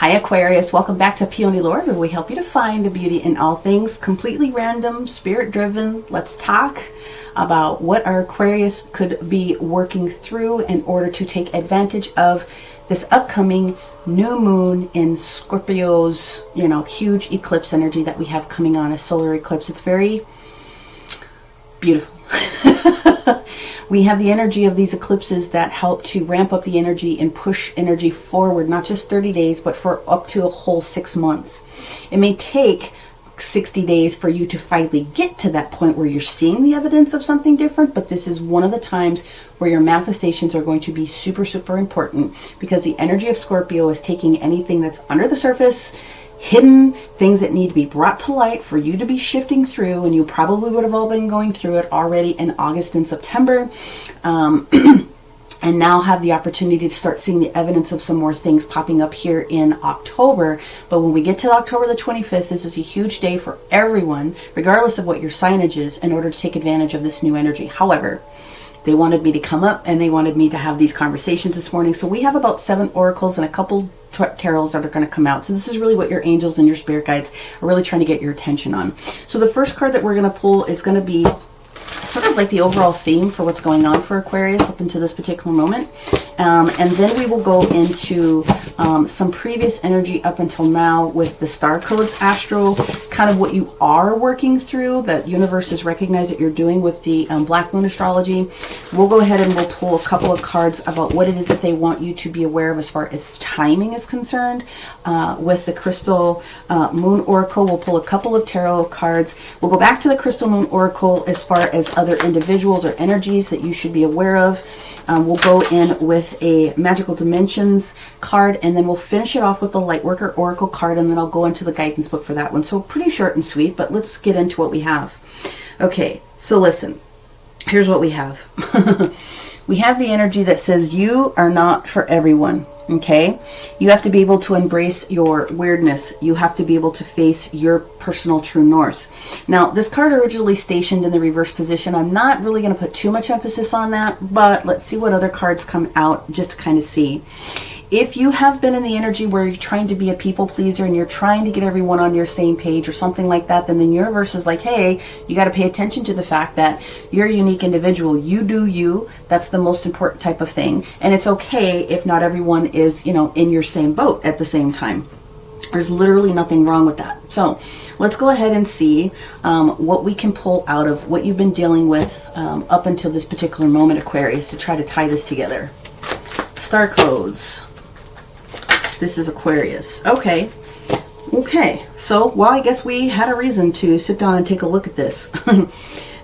Hi Aquarius, welcome back to Peony Lord, where we help you to find the beauty in all things, completely random, spirit driven. Let's talk about what our Aquarius could be working through in order to take advantage of this upcoming new moon in Scorpio's, huge eclipse energy that we have coming on, a solar eclipse. It's very beautiful. We have the energy of these eclipses that help to ramp up the energy and push energy forward, not just 30 days, but for up to a whole 6 months. It may take 60 days for you to finally get to that point where you're seeing the evidence of something different, but this is one of the times where your manifestations are going to be super, super important, because the energy of Scorpio is taking anything that's under the surface, hidden, things that need to be brought to light for you to be shifting through, and you probably would have all been going through it already in August and September, and now have the opportunity to start seeing the evidence of some more things popping up here in October. But when we get to October the 25th, this is a huge day for everyone, regardless of what your signage is, in order to take advantage of this new energy. However, they wanted me to come up and they wanted me to have these conversations this morning. So we have about 7 oracles and a couple tarots that are going to come out. So this is really what your angels and your spirit guides are really trying to get your attention on. So the first card that we're going to pull is going to be sort of like the overall theme for what's going on for Aquarius up until this particular moment. And then we will go into some previous energy up until now with the star codes, astro, kind of what you are working through, that universe has recognized that you're doing with the Black Moon astrology. We'll go ahead and we'll pull a couple of cards about what it is that they want you to be aware of as far as timing is concerned. With the Crystal Moon Oracle, we'll pull a couple of tarot cards. We'll go back to the Crystal Moon Oracle as far as other individuals or energies that you should be aware of. We'll go in with a Magical Dimensions card, and then we'll finish it off with the Lightworker Oracle card, and then I'll go into the guidance book for that one. So pretty short and sweet, but let's get into what we have. Okay, so listen, here's what we have. We have the energy that says you are not for everyone. Okay, you have to be able to embrace your weirdness. You have to be able to face your personal true north. Now, this card originally stationed in the reverse position. I'm not really going to put too much emphasis on that, but let's see what other cards come out just to kind of see. If you have been in the energy where you're trying to be a people pleaser and you're trying to get everyone on your same page or something like that, then the universe is like, hey, you got to pay attention to the fact that you're a unique individual. You do you. That's the most important type of thing. And it's okay if not everyone is, in your same boat at the same time. There's literally nothing wrong with that. So let's go ahead and see what we can pull out of what you've been dealing with up until this particular moment, Aquarius, to try to tie this together. Star codes. This is Aquarius. Okay. So, well, I guess we had a reason to sit down and take a look at this.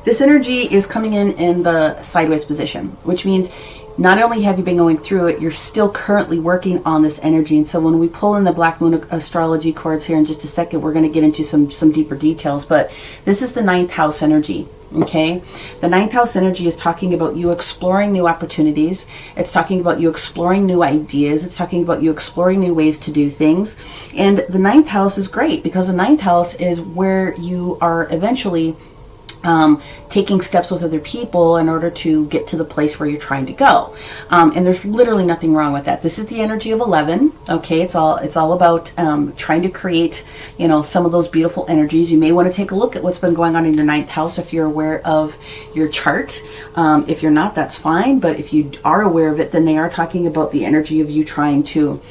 This energy is coming in the sideways position, which means not only have you been going through it, you're still currently working on this energy. And so when we pull in the Black Moon astrology cards here in just a second, we're going to get into some deeper details. But this is the 9th house energy. Okay, the 9th house energy is talking about you exploring new opportunities. It's talking about you exploring new ideas. It's talking about you exploring new ways to do things. And the 9th house is great because the 9th house is where you are eventually taking steps with other people in order to get to the place where you're trying to go. And there's literally nothing wrong with that. This is the energy of 11. Okay, it's all about trying to create, some of those beautiful energies. You may want to take a look at what's been going on in your 9th house if you're aware of your chart. If you're not, that's fine. But if you are aware of it, then they are talking about the energy of you trying to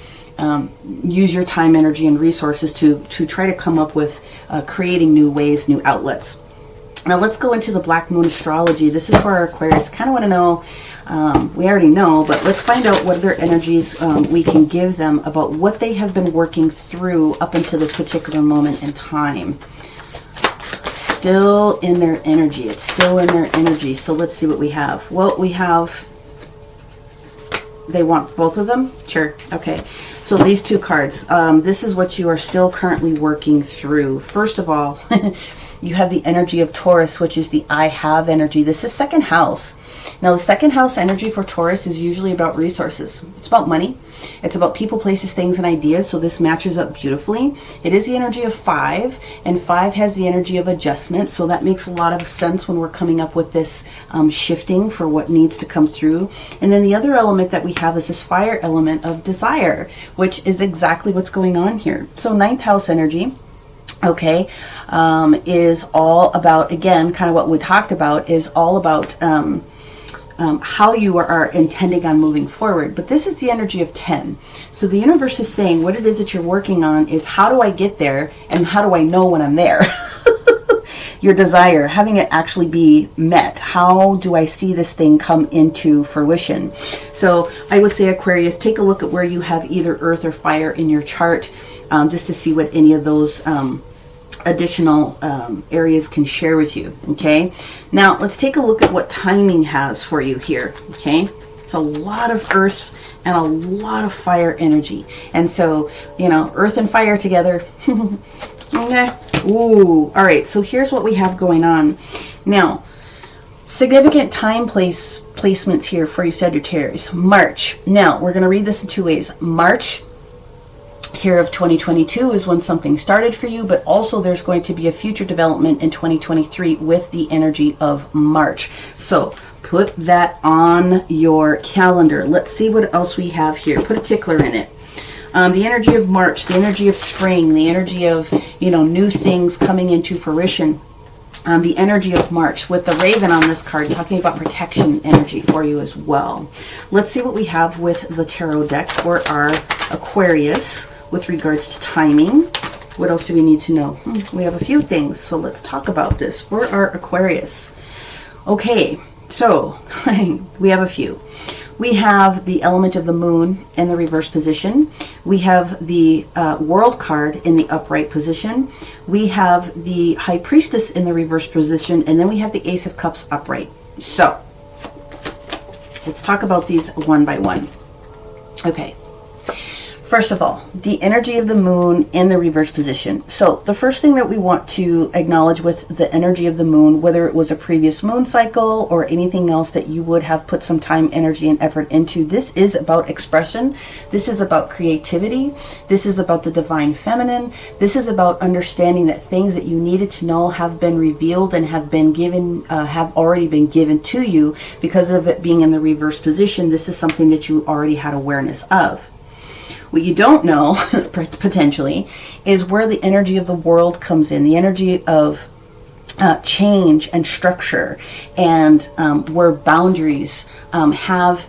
use your time, energy, and resources to try to come up with creating new ways, new outlets. Now let's go into the Black Moon astrology. This is for our Aquarius. Kind of want to know, we already know, but let's find out what other energies we can give them about what they have been working through up until this particular moment in time. It's still in their energy. It's still in their energy. So let's see what we have. Well, we have, they want both of them? Sure. Okay. So these 2 cards, this is what you are still currently working through. First of all, you have the energy of Taurus, which is the I have energy. This is 2nd house. Now, the second house energy for Taurus is usually about resources. It's about money. It's about people, places, things, and ideas. So this matches up beautifully. It is the energy of 5, and 5 has the energy of adjustment. So that makes a lot of sense when we're coming up with this shifting for what needs to come through. And then the other element that we have is this fire element of desire, which is exactly what's going on here. So ninth house energy, okay, is all about, again, kind of what we talked about, is all about how you are intending on moving forward. But this is the energy of 10. So the universe is saying what it is that you're working on is, how do I get there, and how do I know when I'm there? Your desire, having it actually be met. How do I see this thing come into fruition? So I would say, Aquarius, take a look at where you have either earth or fire in your chart, just to see what any of those additional areas can share with you. Okay, now let's take a look at what timing has for you here. Okay, it's a lot of earth and a lot of fire energy, and so, you know, earth and fire together. Okay. Ooh, all right, so here's what we have going on now. Significant time placements here for you Sagittarius. March. Now we're going to read this in two ways. March here of 2022 is when something started for you, but also there's going to be a future development in 2023 with the energy of March. So put that on your calendar. Let's see what else we have here. Put a tickler in it. The energy of March, the energy of spring, the energy of, you know, new things coming into fruition. The energy of March with the raven on this card, talking about protection energy for you as well. Let's see what we have with the tarot deck for our Aquarius with regards to timing. What else do we need to know? We have a few things, so let's talk about this for our Aquarius. Okay, so we have a few. We have the element of the moon in the reverse position. We have the world card in the upright position. We have the high priestess in the reverse position. And then we have the ace of cups upright. So let's talk about these one by one. Okay. First of all, the energy of the moon in the reverse position. So the first thing that we want to acknowledge with the energy of the moon, whether it was a previous moon cycle or anything else that you would have put some time, energy, and effort into, this is about expression. This is about creativity. This is about the divine feminine. This is about understanding that things that you needed to know have been revealed and have been given, have already been given to you because of it being in the reverse position. This is something that you already had awareness of. What you don't know, potentially, is where the energy of the world comes in, the energy of change and structure, and where boundaries have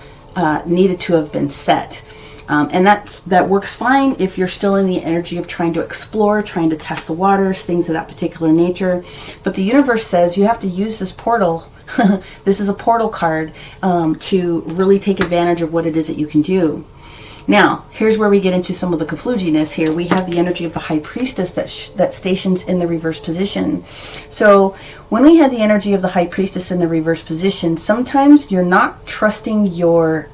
needed to have been set. And that works fine if you're still in the energy of trying to explore, trying to test the waters, things of that particular nature. But the universe says you have to use this portal. This is a portal card to really take advantage of what it is that you can do. Now, here's where we get into some of the confluginess here. We have the energy of the high priestess that stations in the reverse position. So when we have the energy of the high priestess in the reverse position, sometimes you're not trusting your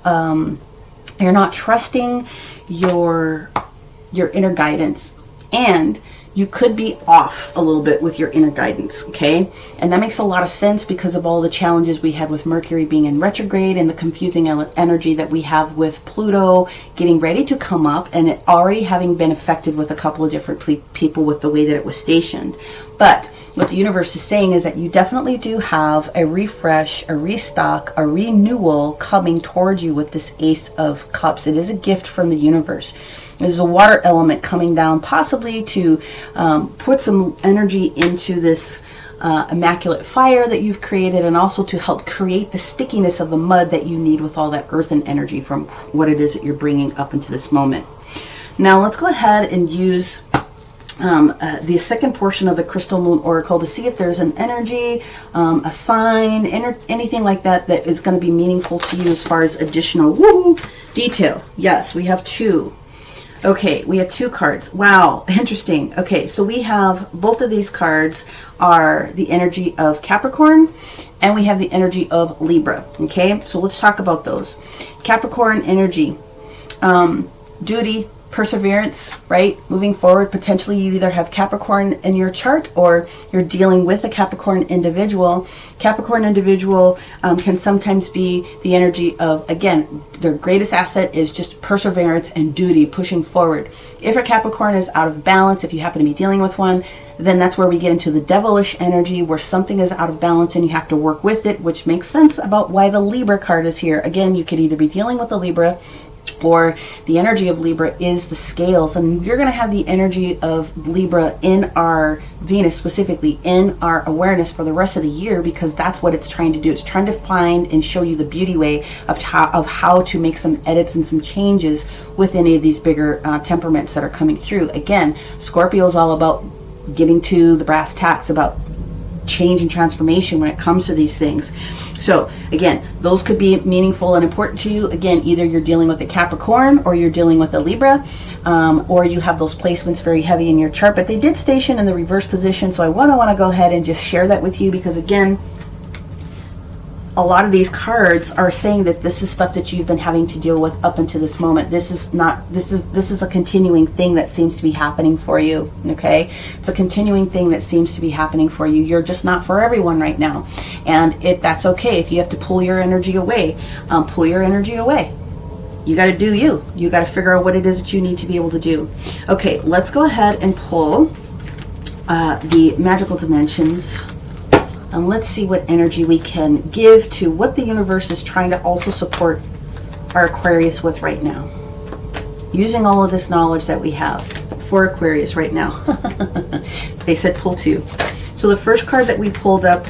inner guidance, and you could be off a little bit with your inner guidance, okay? And that makes a lot of sense because of all the challenges we had with Mercury being in retrograde and the confusing energy that we have with Pluto getting ready to come up, and it already having been affected with a couple of different people with the way that it was stationed. But what the universe is saying is that you definitely do have a refresh, a restock, a renewal coming towards you with this Ace of Cups. It is a gift from the universe. There's a water element coming down, possibly to put some energy into this immaculate fire that you've created, and also to help create the stickiness of the mud that you need with all that earthen energy from what it is that you're bringing up into this moment. Now let's go ahead and use the second portion of the Crystal Moon Oracle to see if there's an energy, a sign, anything like that that is going to be meaningful to you as far as additional detail. Yes, we have two. Okay, we have two cards. Wow, interesting. Okay, so we have both of these cards are the energy of Capricorn, and we have the energy of Libra. Okay, so let's talk about those. Capricorn energy, duty, perseverance, right? Moving forward, potentially you either have Capricorn in your chart or you're dealing with a Capricorn individual. Capricorn individual can sometimes be the energy of, again, their greatest asset is just perseverance and duty, pushing forward. If a Capricorn is out of balance, if you happen to be dealing with one, then that's where we get into the devilish energy, where something is out of balance and you have to work with it, which makes sense about why the Libra card is here. Again, you could either be dealing with a Libra, or the energy of Libra is the scales, and you're going to have the energy of Libra in our Venus, specifically in our awareness for the rest of the year, because that's what it's trying to do. It's trying to find and show you the beauty way of how to make some edits and some changes with any of these bigger temperaments that are coming through. Again, Scorpio is all about getting to the brass tacks, about change and transformation when it comes to these things. So again, those could be meaningful and important to you. Again, either you're dealing with a Capricorn or you're dealing with a Libra, or you have those placements very heavy in your chart, but they did station in the reverse position. So I want to go ahead and just share that with you, because again, a lot of these cards are saying that this is stuff that you've been having to deal with up until this moment. This is a continuing thing that seems to be happening for you. Okay, it's a continuing thing that seems to be happening for you. You're just not for everyone right now, and that's okay. If you have to pull your energy away, pull your energy away. You got to do you. You got to figure out what it is that you need to be able to do. Okay, let's go ahead and pull the magical dimensions. And let's see what energy we can give to what the universe is trying to also support our Aquarius with right now. Using all of this knowledge that we have for Aquarius right now. They said pull two. So the first card that we pulled up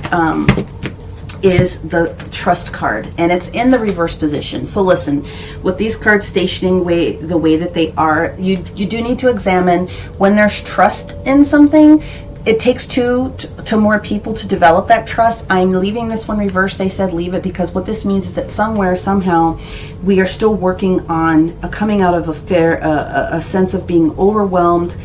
is the Trust card, and it's in the reverse position. So listen, with these cards stationing the way that they are, you do need to examine when there's trust in something. It takes two to more people to develop that trust. I'm leaving this one reversed. They said leave it, because what this means is that somewhere, somehow, we are still working on coming out of a sense of being overwhelmed,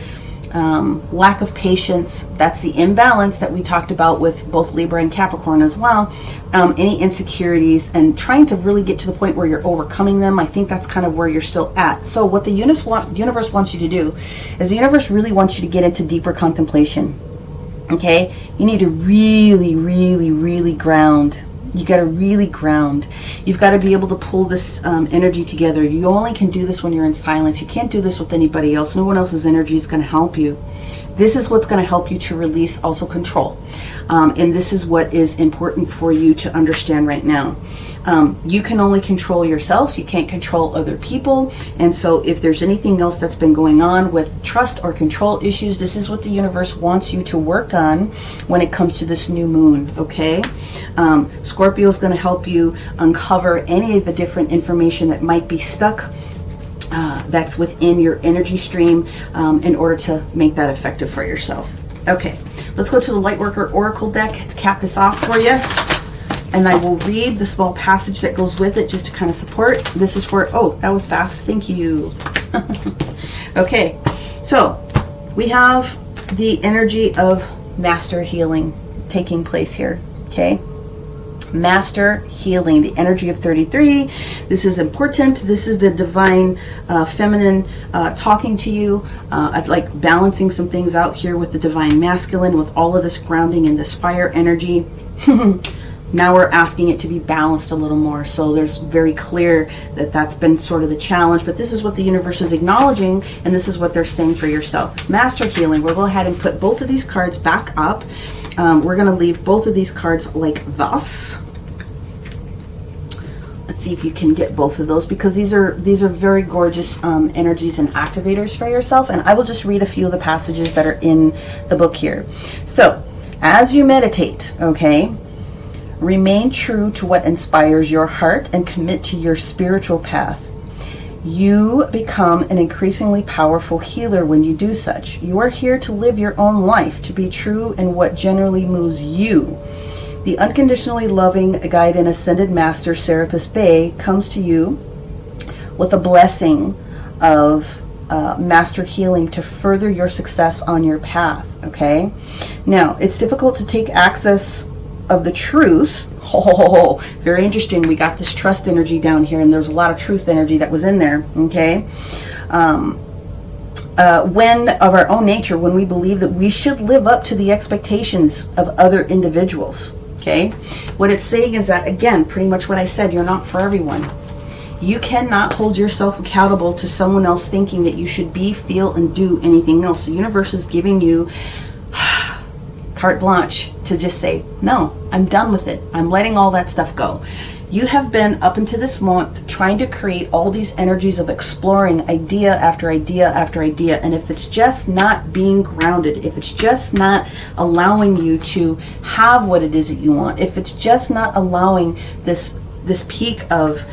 lack of patience. That's the imbalance that we talked about with both Libra and Capricorn as well. Any insecurities, and trying to really get to the point where you're overcoming them. I think that's kind of where you're still at. So what the universe wants you to do is the universe really wants you to get into deeper contemplation. Okay, you need to really, really, really ground. You got to really ground. You've got to be able to pull this energy together. You only can do this when you're in silence. You can't do this with anybody else. No one else's energy is going to help you. This is what's going to help you to release also control. And this is what is important for you to understand right now. You can only control yourself. You can't control other people. And so if there's anything else that's been going on with trust or control issues, this is what the universe wants you to work on when it comes to this new moon, okay? Scorpio is going to help you uncover any of the different information that might be stuck that's within your energy stream in order to make that effective for yourself. Okay, let's go to the Lightworker Oracle deck to cap this off for you. And I will read the small passage that goes with it just to kind of support. This is for, oh, that was fast. Thank you. Okay, so we have the energy of master healing taking place here, okay? Master healing, the energy of 33. This is important. This is the divine feminine talking to you. I'd like balancing some things out here with the divine masculine, with all of this grounding and this fire energy. Now we're asking it to be balanced a little more. So there's very clear that that's been sort of the challenge, but this is what the universe is acknowledging, and this is what they're saying for yourself. It's master healing. We'll go ahead and put both of these cards back up. We're going to leave both of these cards like thus. Let's see if you can get both of those, because these are very gorgeous energies and activators for yourself. And I will just read a few of the passages that are in the book here. So as you meditate, okay, remain true to what inspires your heart and commit to your spiritual path. You become an increasingly powerful healer when you do such. You are here to live your own life, to be true in what generally moves you. The unconditionally loving guide and ascended master, Serapis Bey, comes to you with a blessing of master healing to further your success on your path, okay? Now, it's difficult to take access of the truth. Oh, very interesting. We got this trust energy down here, and there's a lot of truth energy that was in there, okay? when of our own nature, when we believe that we should live up to the expectations of other individuals. Okay, what it's saying is that, again, pretty much what I said, you're not for everyone. You cannot hold yourself accountable to someone else thinking that you should be, feel, and do anything else. The universe is giving you carte blanche to just say, no, I'm done with it. I'm letting all that stuff go. You have been, up until this month, trying to create all these energies of exploring idea after idea after idea. And if it's just not being grounded, if it's just not allowing you to have what it is that you want, if it's just not allowing this peak of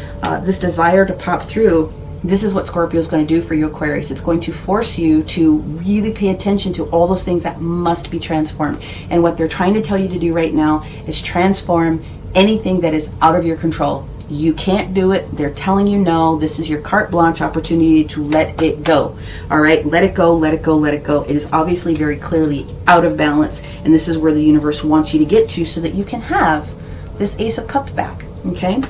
this desire to pop through, this is what Scorpio is going to do for you, Aquarius. It's going to force you to really pay attention to all those things that must be transformed. And what they're trying to tell you to do right now is transform anything that is out of your control. You can't do it. They're telling you no. This is your carte blanche opportunity to let it go. All right, let it go, let it go, let it go. It is obviously very clearly out of balance, and this is where the universe wants you to get to so that you can have this Ace of Cups back. Okay.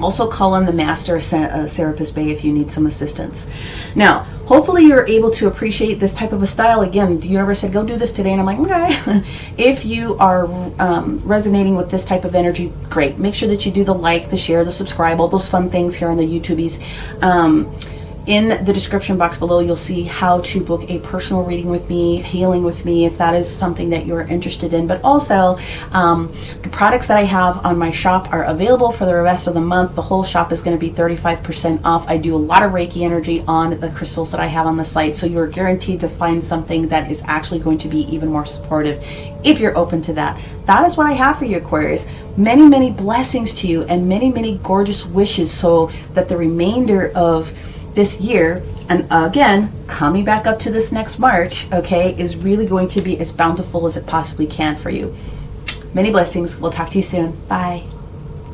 Also call on the Master Serapis Bay if you need some assistance. Now, hopefully you're able to appreciate this type of a style. Again, the universe said, go do this today. And I'm like, okay. If you are resonating with this type of energy, great. Make sure that you do the like, the share, the subscribe, all those fun things here on the YouTubies. In the description box below, you'll see how to book a personal reading with me, healing with me, if that is something that you're interested in. But also, the products that I have on my shop are available for the rest of the month. The whole shop is going to be 35% off. I do a lot of Reiki energy on the crystals that I have on the site, so you're guaranteed to find something that is actually going to be even more supportive if you're open to that. That is what I have for you, Aquarius. Many, many blessings to you and many, many gorgeous wishes so that the remainder of this year, and again, coming back up to this next March, okay, is really going to be as bountiful as it possibly can for you. Many blessings. We'll talk to you soon. Bye.